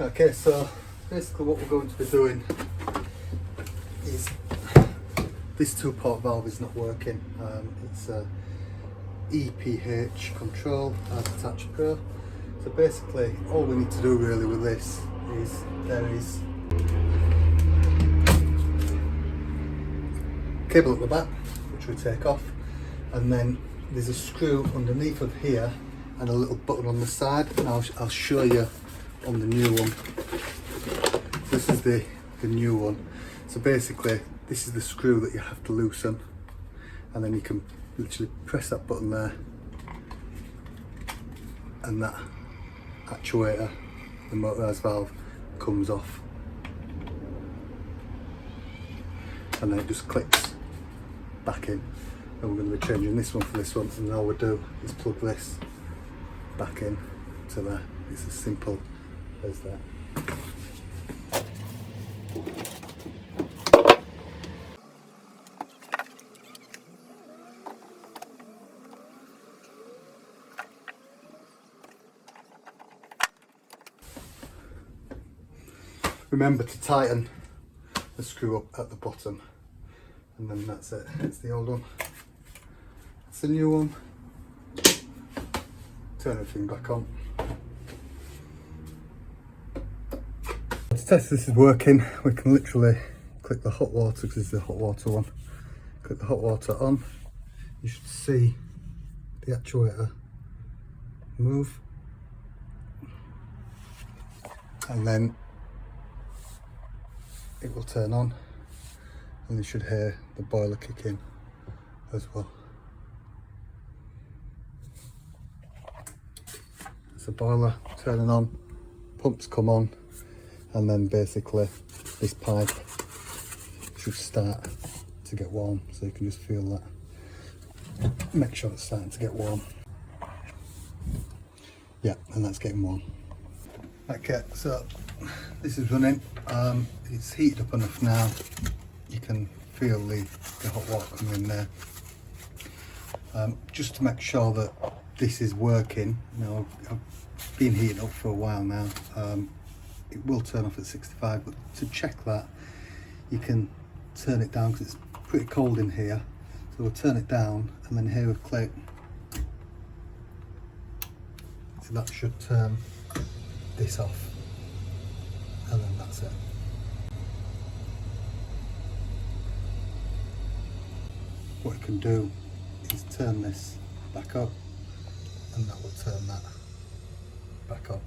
Okay, so basically what we're going to be doing is this 2-port valve is not working. It's a EPH control as attached pro. So basically all we need to do really with this is there is cable at the back which we take off, and then there's a screw underneath of here and a little button on the side, and I'll show you on the new one. This is the new one. So basically this is the screw that you have to loosen, and then you can literally press that button there and that actuator, the motorised valve, comes off, and then it just clicks back in. And we're going to be changing this one for this one, and all we do is plug this back in to there. It's as simple as that. Remember to tighten the screw up at the bottom, and then that's it. It's the old one. It's the new one. Turn everything back on. To test this is working, we can literally click the hot water, because this is the hot water one. Click the hot water on. You should see the actuator move, and then it will turn on, and you should hear the boiler kick in as well. It's the boiler turning on, pumps come on, and then basically this pipe should start to get warm, so you can just feel that. Make sure it's starting to get warm. Yeah, and that's getting warm. Okay, so this is running. It's heated up enough now. You can feel the hot water coming in there. Just to make sure that this is working, you know, I've been heating up for a while now. It will turn off at 65, but to check that, you can turn it down, because it's pretty cold in here. So we'll turn it down, and then here we'll click. So that should turn this off, and then that's it. What you can do is turn this back up, and that will turn that back on.